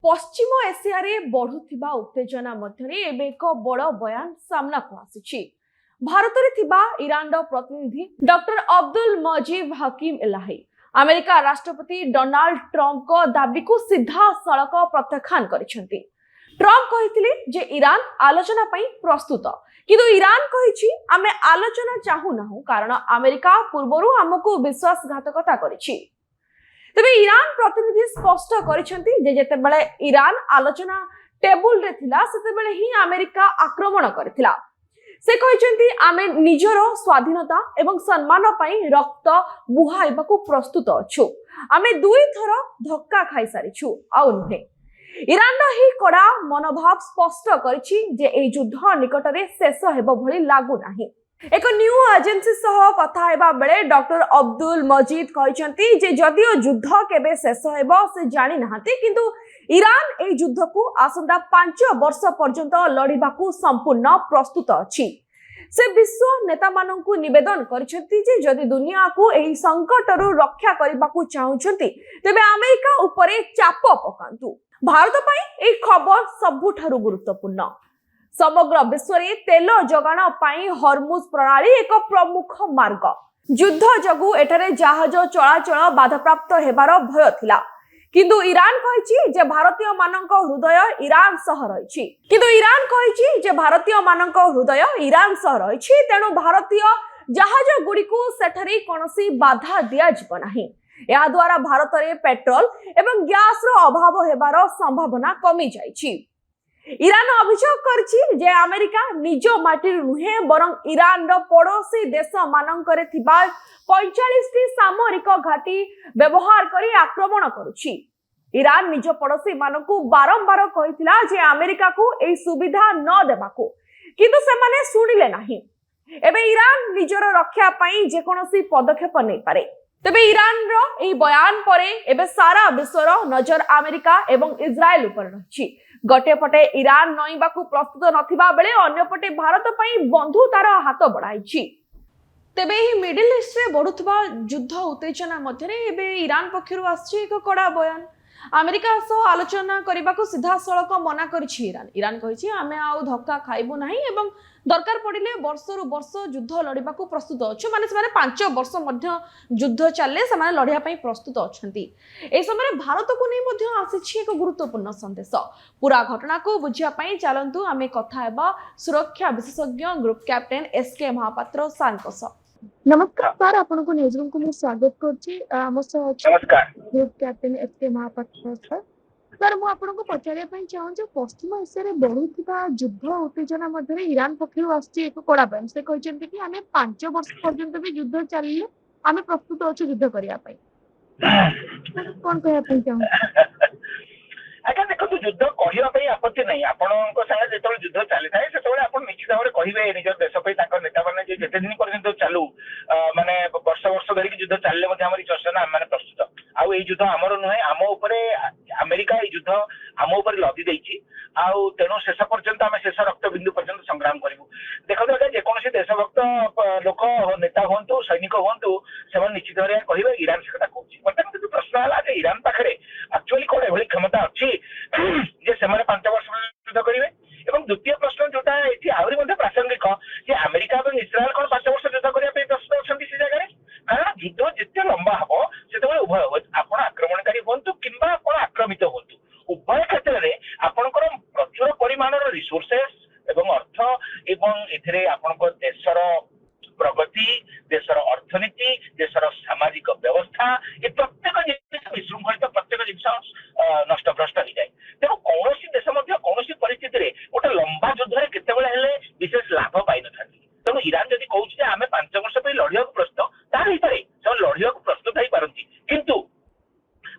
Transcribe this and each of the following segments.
पश्चिम Asia रे बढ़ुथिबा उत्तेजना मध्यरे एबे एक बड़ बयान सामना को आसीछि। भारत रे थिबा ईरान रो प्रतिनिधि डॉक्टर अब्दुल मजीब हकीम इलाही अमेरिका राष्ट्रपति डोनाल्ड ट्रम्प को दाबी को सीधा सड़क प्रत्याख्यान करिसेंती। ट्रम्प कहिथिले जे ईरान आलोचना पई प्रस्तुत, किंतु ईरान कहिछि आमे आलोचना चाहू नाहु कारण अमेरिका पूर्वरु हमकु विश्वासघातकता करिछि। तबे ईरान प्रतिनिधि स्पष्ट करिसेंती जे जेतेबेले ईरान आलोचना टेबुल रे थिला सेतेबेले ही अमेरिका आक्रमण करथिला। से कहिसेंती आमे निजरो स्वाधीनता एवं सम्मान पई रक्त बुहाइबाकू प्रस्तुत अछु। आमे दुई थर धक्का खाइ सारिछु आउ नुहे। ईरान ही कड़ा मनोभाव स्पष्ट करिछि जे एई युद्ध निकटरे शेष हेबो भली लागु नाही। एक न्यू एजेंसी सह कथा हेबा बेले डॉक्टर अब्दुल मजीद कहिसेंती जे जदियो युद्ध केबे शेष हेबो से जानि नाहंती, किंतु ईरान एई युद्ध को आसंता 5 वर्ष पर्यंत लड़िबाकू संपूर्ण प्रस्तुत अछि। से विश्व नेता माननकू निवेदन करिसेंती जे जदि दुनिया को एई संकटरु रक्षा करिबाकू चाहुचंती तेबे अमेरिका उपरे चाप पकांतु। भारत पई एई खबर सबुठारु गुरुत्वपूर्ण। समग्र विश्व रे तेल जगाण पाई हरमुज प्रणाली एक प्रमुख मार्ग। युद्ध जगु एठारे जहाज चलाचल बाधाप्राप्त हेबार भय थिला, किंतु ईरान कहिछि जे भारतीय मानक हृदय ईरान सह रहिछि। तेणु भारतीय जहाज गुड़िकू सेठारे कोनोसी बाधा दिया जिव नाही। या द्वारा भारत रे पेट्रोल एवं गैस रो अभाव हेबार संभावना कमी जाइछि। ईरान अभियोग करछि जे अमेरिका निज माटी नुहे बरं ईरान रो पड़ोसी देश मानकरे थिबा 45 टी सामरिक घाटी व्यवहार करी आक्रमण करुछि। ईरान निज पड़ोसी मानकू बारंबार कहिथिला जे अमेरिका को एई सुविधा न देबाकू, किंतु सेमाने सुनिले नाही। एबे ईरान निजर रक्षा पई जे कोनोसी पदक्षेप नै पारे। तबे ईरान रो एई बयान परे एबे सारा विश्वर नजर अमेरिका एवं इजराइल उपर रहिछि। गटे पटे ईरान नईबाकू प्रस्तुत नथिबा बेले अन्य पटे भारत पई बंधुतार हाथ बढ़ाइछि। तेबे ही मिडिल ईस्ट रे बढ़ुथबा युद्ध उत्तेजना मध्यरे एबे ईरान पक्षरु आछि एक कड़ा बयान। अमेरिका सह आलोचना करबाकू सीधा सड़क मना करिछि ईरान। ईरान कहिछि आमे आउ धक्का खाइबो नाही एवं दरकार पड़िले वर्षरु वर्ष युद्ध लड़िबाकू प्रस्तुत अछु। माने समाने 5 वर्ष मध्य युद्ध चले समाने लड़िया पई प्रस्तुत अछंती। ए समय भारत को नै मध्य आसीछि एक गुरुत्वपूर्ण संदेश। पूरा घटना को बुझिया पई चलंतु आमे कथा हेबा सुरक्षा विशेषज्ञ group captain SK Mahapatra Sunak सह। नमस्कार सर, आपन को न्यूज रूम को मैं स्वागत करछि। नमस्कार group captain SK Mahapatra sir. Sir मु आपन को पचारिया पई चाहूं जे पश्चिम एशिया रे बढ़ुथिबा युद्ध उत्तेजना मध्यरे ईरान पक्षरु आछि एक कड़ा बयान। से कहिसेंती कि आमे 5 वर्ष पर्यंत भी युद्ध चलिले आमे प्रस्तुत अछु युद्ध करिया पई। कोन कहया पई चाहूं आज्ञा देखो युद्ध कहिया पई आपत्ति नहीं। आपनको संगे जेतोल युद्ध चली थाए सेतोले आपन निश्चित भाबरे कहिबे निजर देश पई ताकर नेता माने जे जेते दिन पर्यंत चालू माने वर्ष वर्ष धरि युद्ध चालले मध्ये हमरी चर्चा माने प्रस्तुत आउ ए युद्ध हमर नुहे आम ऊपरे अमेरिका ए युद्ध आम ऊपर लदी देछि आउ तेणु शेष पर्यंत आम शेष रक्त बिंदु पर्यंत संग्राम करिवु। देखो जे कोनोसी देशभक्त लोक नेता होंतु सैनिक होंतु से निश्चित भाबरे कहिबे ईरान से कथा कहछि। वर्तमान किंतु प्रश्न हला जे ईरान पाखरे एक्चुअली कोन एभली क्षमता अछि जे सेमाने 5 वर्ष युद्ध करिवे। एवं द्वितीय प्रश्न जोटा एठी आहुरी मध्ये प्रासंगिक जे अमेरिका एवं इस्राएल कोन 5 वर्ष युद्ध करिया पे प्रश्न अछंती से जगह रे। कारण युद्ध जिते लंबा हबो सेतबे उभय आपण आक्रमणकारी होंतु किंबा आपण आक्रमित होंतु उभय क्षेत्र रे आपनकर प्रचुर परिमाणर रिसोर्सेस एवं अर्थ एवं एथिरे आपनकर देशर प्रगति देशर अर्थनीति देशर सामाजिक व्यवस्था ए प्रत्येक जिनिस विशृंखलित प्रत्येक जिनिस नष्टभ्रष्ट हो जाए। तेणु कौन देश कौन परिस्थिति रे गोटे लंबा युद्ध केतबेले हेले विशेष लाभ पाई न थांती। तेणु ईरान जदि कहउछि जे आमे 5 वर्ष पे लड़िया प्रस्तुत तार हितरे से लड़िया प्रस्तुत होई पारंती, किंतु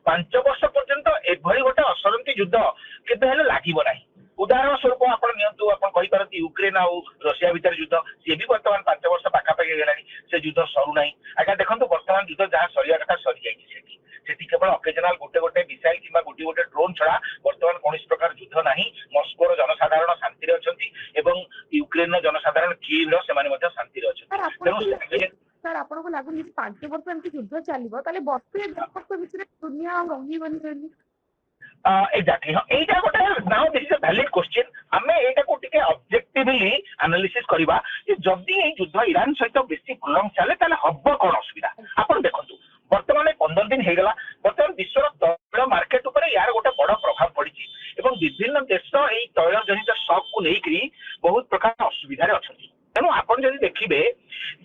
5 वर्ष पर्यंत एभली गोटे असरंती युद्ध केबे हेले लागिबो नाही। उदाहरण स्वरूप आपण नियंतु आपण कहि पारंती यूक्रेन आ रशिया भीतर युद्ध से भी वर्तमान 5 वर्ष पाखा पाखी गेलानी से युद्ध सरू नाही। आज्ञा देखंतु वर्तमान युद्ध जहां सरिया कथा सरी जाइछि सेठी केवल ऑकेजनल गोटे मिसाइल किंबा गोटे ड्रोन छड़ा वर्तमान कोनोसी प्रकार युद्ध नाही। मस्कोर जनसाधारण शांति रे अछंती एवं यूक्रेन रो जनसाधारण कीव रो सेमाने मध्ये शांति रे अछंती। सर आपन को लागु 5 वर्ष एमती युद्ध चलिबो ताले 32 वर्ष भितर दुनिया रहिबनी। एग्जैक्टली हाँ एटा गोटे now this is a valid question आमे एटा को टिके ऑब्जेक्टिवली एनालिसिस करबा जे जदी ए युद्ध ईरान सहित बेसी प्रलंग चले ताले हब्बो कोन असुविधा आपण देखंतु वर्तमान 15 दिन हे गला वर्तमान विश्वर तैल मार्केट ऊपर यार गोटे बड़ प्रभाव पड़ी एवं विभिन्न देश एई तैल जनित शॉक को लेकरी बहुत प्रकार असुविधा रे अछंती तेणु आपण जदि देखिबे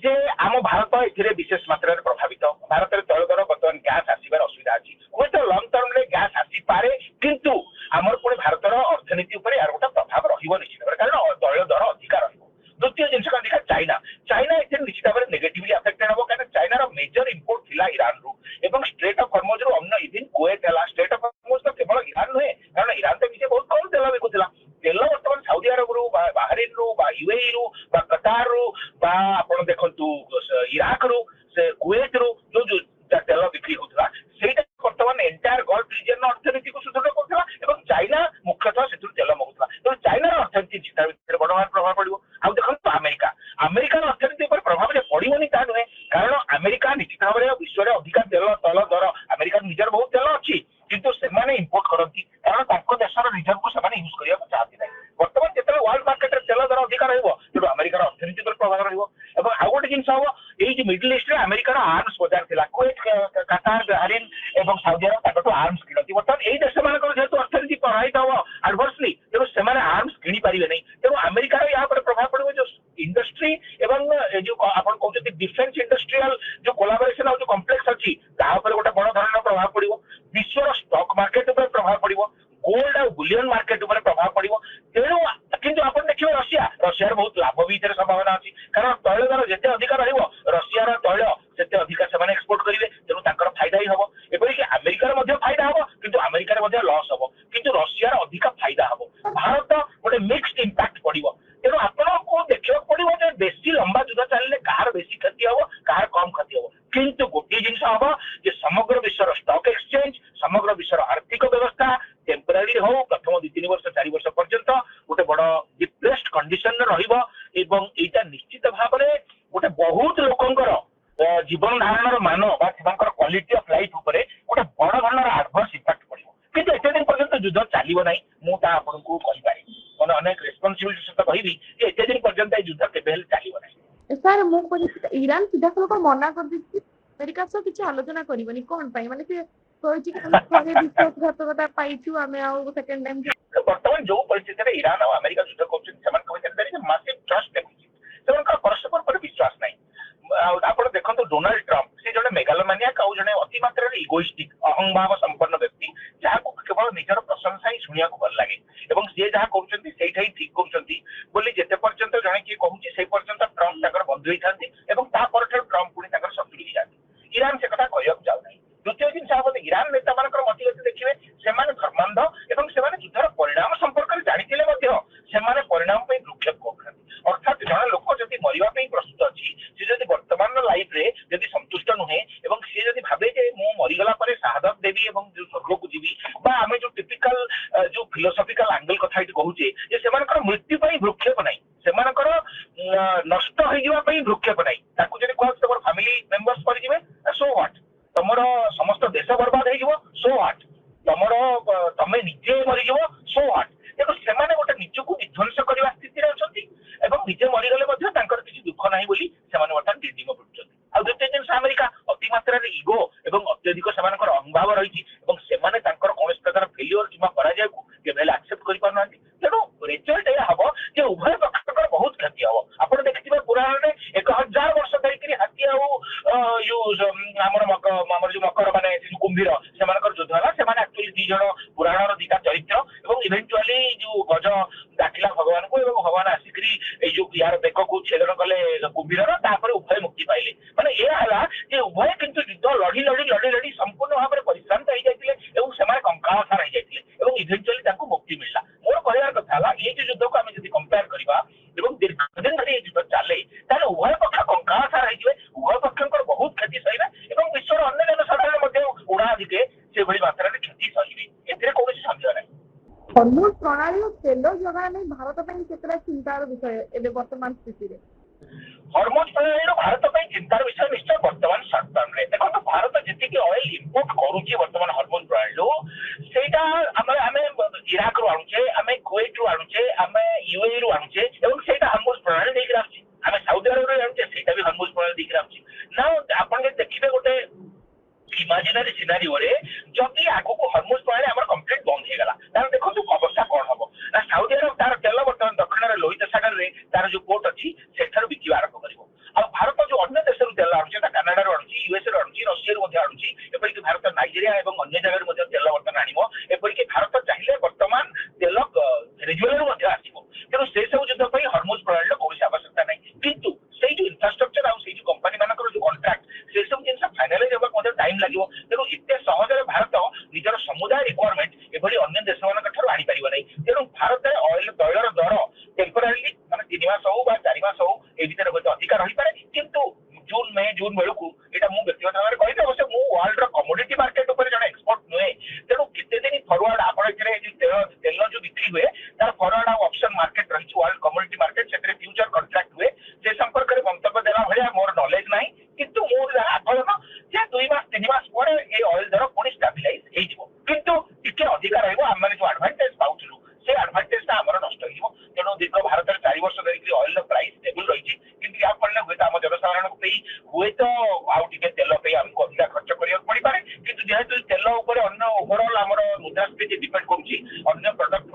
जे आम भारत एथिरे विशेष मात्रा रे प्रभावित भारत रे तैल दर वर्तमान गैस आसीबार असुविधा अछि हुएत लॉन्ग टर्म रे गैस आसी पारे किंतु आमर पुणे भारत अर्थनीति उपर यार गोटे प्रभाव रहिबो निश्चित भाबरे कारण तैल दर अधिक रहिबो द्वितीय जिनस का देखा चाइना चाइना एथिरे निश्चित भाबरे नेगेटिवली अफेक्टेड हबो कारण चाइना रो मेजर इंपोर्ट थिला ईरान रो एवं स्ट्रेट ऑफ हॉर्मुज रो अन्य इवन कुवैत हला स्ट्रेट ऑफ हॉर्मुज तो केवल ईरान नुहे कारण ईरान तो विषय बहुत कम तेल बिकुथिला तेल वर्तमान सऊदी अरब रू बाहरीन रू यूएई रू कतार रू आपण देखंतु इराक रू से कुवैत रू जो तेल बिक्री होता सेटा वर्तमान एंटायर गल्फ रीजन अर्थनीति को सुदृढ़ करथिला एवं चाइना मुख्यतः सेतु तेल मगुथला तो चाइना अर्थनीति जिता भितर बड़ प्रभाव पड़िबो आ देखंतु अमेरिका अमेरिका अर्थनीति पर प्रभाव जे पड़िबोनी ता नुहे कारण अमेरिका निश्चित भाव में विश्व में अधिक तेल तैल दर अमेरिका निजर बहुत तेल अच्छी किंतु सेमाने इंपोर्ट करती कारण तांको देशर रिजर्व को सेमाने यूज करिया चाहती नहीं वर्तमान जेतले वर्ल्ड मार्केट रे तेल दर अधिक रहइबो तेणु अमेरिकार अर्थनीति पर प्रभाव रहिबो एवं आ गोटे जिनस हबो एई जे मिडिल ईस्ट रे अमेरिकार आर्म्स बाजार थिला कुवैत कतार बहरीन एवं सऊदी अरब ताकटो आर्म्स किनती वर्तमान एई देश मानकर जेतु अर्थनीति प्रभावित हबो एडवर्सली तेणु सेमाने आर्म्स किनी पारिबे नहीं तेणु अमेरिकार या पर प्रभाव पड़िबो जो इंडस्ट्री एवं जो आपण कहउछथि डिफेंस इंडस्ट्रियल जो कोलैबोरेशन और जो कॉम्प्लेक्स अछि ता ऊपर गोटे बड़ धৰণৰ प्रभाव पड़िबो विश्व स्टॉक मार्केट ऊपर प्रभाव पड़िबो गोल्ड और बुलियन मार्केट ऊपर प्रभाव पड़िबो तेणु किंतु आपण देखिबो रशिया बहुत लाभ भी इतरे संभावना अछि कारण तैल दर जेते अधिक रहइबो रशिया रो तैल सेते अधिक सेमाने एक्सपोर्ट करिवे तेणु ताकर फायदा ही हबो एपरि कि अमेरिका रो मध्ये फायदा हबो किंतु अमेरिका रो मध्ये लॉस हबो किंतु रशिया रो अधिक फायदा हबो भारत गोटे मिक्स्ड इंपैक्ट पड़िबो तेणु आपण को देखियो पड़िबो जे बेसी लंबा युद्ध चलले कार बेसी क्षति हबो कार कम क्षति हबो किंतु गोटे जिनस हबो जे समग्र विश्व स्टॉक एक्सचेंज समग्र विश्व आर्थिक व्यवस्था टेम्पररी हो प्रथम 2-3 वर्ष 4 वर्ष पर्यंत गोटे बड़ डिप्रेस्ड कंडीशन रहिबो एवं एटा निश्चित भाव में गोटे बहुत लोकंकर जीवन धारण मान बा सेमानकर क्वालिटी ऑफ लाइफ ऊपर गोटे बड़ धৰণৰ एडवर्स इफेक्ट पड़िबो किंतु एते दिन पर्यंत युद्ध चलिबो नै मु ता आपनको कहि पारि माने अनेक रिस्पांसिबिलिटी सहित कहिबी जे एते दिन पर्यंत ए युद्ध केबे हेल चलिबो नै सर मु ईरान सीधासलख मना कर दी अमेरिका सह किसी आलोचना करबनी कोन पाई माने से कहछि कि हम थोड़े विश्वासघातकता पाइछु आमे आ सेकंड टाइम वर्तमान जो परिस्थिति रे ईरान और अमेरिका युद्ध करछन समान कहै देरि जे मासिव ट्रस्ट डेफिसिट सेमानकर परस्पर पर विश्वास नै आपण देखंतु डोनाल्ड ट्रम्प से जने मेगालोमानियाक आ जने अति मात्रा रे इगोइस्टिक अहंभाव संपन्न व्यक्ति जहा को केवल निजर प्रशंसा ही सुनिया को भल लागे एवं से जहा कहउछंती सेठा ही ठीक कहउछंती बोली जेते पर्यंत जने की कहउची से पर्यंत ट्रम्प ताकर बंधु ही थांती एवं ता परठर ट्रम्प पुनी ताकर शत्रु ही जाती ईरान से कथा कहयक जाउ नै द्वितीय दिन साहब ईरान नेता मानकर मतिगति देखिबे सेमाने धर्मांध एवं सेमाने युद्धर परिणाम संपर्क रे जानिथिले मध्ये सेमाने परिणाम पे भ्रुक्षेप करथांती अर्थात जने लोक जदि मरिबा पे प्रस्तुत अछि से जदि वर्तमान लाइफ रे जदि संतुष्ट नुहे एवं से जदि भाबे जे मु मरिगला परे शहादत देवी एवं जो स्वर्ग को जीवी बा आमे जो टिपिकल जो फिलोसॉफिकल एंगल कथा इति कहूचे जे सेमानकर मृत्यु पई भ्रुक्षेप नै सेमानकर नष्ट होई जिवा पई भ्रुक्षेप नै ताकू जदि कहत तमर फैमिली मेंबर्स पर जिवे सो व्हाट तमर समस्त देश बर्बाद होई जिवो सो व्हाट तमर तमे निजे मरि जिवो सो व्हाट देखो सेमाने गोटे निजको विध्वंस करबा स्थिति रे अछंती एवं निजे मरि गले मध्ये तांकर किछि दुख नाही बोली सेमाने वर्तमान डिडिंग पडुछंती आ द्वितीय जिनस अमेरिका अति मात्रा रे इगो एवं अत्यधिक सेमानकर अहंभाव रहिछि एवं सेमाने तांकर कोनस प्रकार फेलियर किबा पराजय को केबेल एक्सेप्ट करि पारनांती तेणु रिजल्ट ए हबो जे उभय पक्षकर बहुत क्षति हबो आपण देखिथिबे पुराण रे 1000 वर्ष धरि हाथी आ यो हमर जो मकर माने कुंभीर सेमानकर युद्ध हला सेमाने एक्चुअली दी जण पुराण रो दीटा चरित्र एवं इवेंचुअली जो गज डाकिला भगवान को एवं भगवान आसिकरी ए जो यार बेक को छेदन कले कुंभीर रो तापर उभय मुक्ति पाइले माने ए हला जे उभय किंतु युद्ध लड़ी संपूर्ण भाव में परिश्रांत हो जाइतिले एवं सेमाने कंकाळसार हो जाइतिले एवं इवेंचुअली ताको मुक्ति मिलला मोर कहयार कथा हला ए जो युद्ध को हम जदि कंपेयर करबा एवं दीर्घदिन धरि युद्ध चले ताले उभय पक्ष कंकाळसार हो जिवे उभय पक्षकर बहुत क्षति सहिबे एवं विश्वर अन्य जनसाधारण मध्ये उड़ाधिके से भली मात्रा रे क्षति सहिबे एथिरे कोनोसी संशय नै हॉर्मुज प्रणाली तेल जगह नहीं भारत चिंतार विषय एवं वर्तमान स्थिति हर्मोज प्रणाली भारत ପାଇଁ ଚିନ୍ତାର ବିଷୟ ନିଶ୍ଚୟ ବର୍ତ୍ତମାନ ସର୍ଟ ଟର୍ମରେ ଦେଖନ୍ତୁ ଭାରତ ଯେତିକି ଅଏଲ ଇମ୍ପୋର୍ଟ କରୁଛି ବର୍ତ୍ତମାନ ହର୍ମୋଜ ପ୍ରଣାଳୀରୁ ସେଇଟା ଆମେ ଇରାକରୁ ଆଣୁଛେ ଆମେ କୁୱେଟରୁ ଆଣୁଛେ ଆମେ ୟୁଏଇ ରୁ ଆଣୁଛେ ଏବଂ ସେଇଟା ହର୍ମୋଜ ପ୍ରଣାଳୀ ଦେଇକି ଆସୁଛି ଆମେ ସାଉଦି ଆରବରୁ ଆଣୁଛେ ସେଇଟା ବି ହର୍ମୋଜ ପ୍ରଣାଳୀ ଦେଇକି ଆସୁଛି ନା ଆପଣ ଯଦି ଦେଖିବେ ଗୋଟେ इमाजिनारी सिनारियो रे जदि आगको हर्मुज प्रणाली हमर कंप्लीट बंद हे गला तार देखो अवस्था कोन हबो ना साउदी अरब तार तेल बर्तमान दक्षिण रे लोहित सागर रे तार जो पोर्ट अछि सेठार बिकिबा आरंभ करिवो आ भारत जो अन्य देश रो तेल आउछि ता कनाडा रो आउछि यूएस रो आउछि रशिया रो मध्ये आउछि एपरि कि भारत नाइजीरिया एवं अन्य जगह रे मध्ये तेल बर्तमान आनिबो एपरि कि भारत चाहिले वर्तमान तेल रिजनल रो मध्ये आसीबो तेनो से सब युद्ध पई हर्मुज प्रणाली रो कोन आवश्यकता नै किंतु सेही जो इंफ्रास्ट्रक्चर आ सेही जो कंपनी मानकर जो कॉन्ट्रैक्ट से सब जिनस फाइनलाइज होबा मध्ये टाइम लागिवो तेनो इते सहजरे भारत निजर समुदाय रिक्वायरमेंट एभली अन्य देश मानक ठारो आनी परिबो नै तेनो भारत रे ऑयल तैलर दर टेम्पररीली माने 3 मास हो बा 4 मास हो ए भीतर होते अधिकार होई पारे किंतु जून बेलू एटा मु व्यक्तिगत भाव कहि अवश्य मु वर्ल्ड रो कमोडिटी मार्केट ऊपर जने एक्सपोर्ट नुए तेनो किते दिन फॉरवर्ड आपण एथरे तेल जो बिक्री हुए तार फॉरवर्ड आ ऑप्शन मार्केट रही वर्ल्ड कमोडिटी मार्केट सेतरे फ्यूचर कॉन्ट्रैक्ट हुए से संपर्क रे मंतव्य देला भलिया मोर नॉलेज नाही किंतु मोर आकलन जे 2 मास 3 मास परे ए ऑयल दर पुनी स्टेबलाइज हे जिवो किंतु टिके अधिकार रहइबो हम माने जो एडवांटेज पाउथलु से एडवांटेज ता हमर नष्ट हिबो तेनो दीर्घ भारत रे 4 वर्ष धरि ऑयल रो प्राइस स्टेबल रहिछि किंतु या पड़ले हुए हम जनसाधारण को पेई हुए तो आउ टिके तेल पे हमको अधिक खर्च करिया पड़ी पारे किंतु जेहेतु तेल ऊपर अन्य ओवरऑल हमर मुद्रास्फीति डिपेंड करूछि अन्य प्रोडक्ट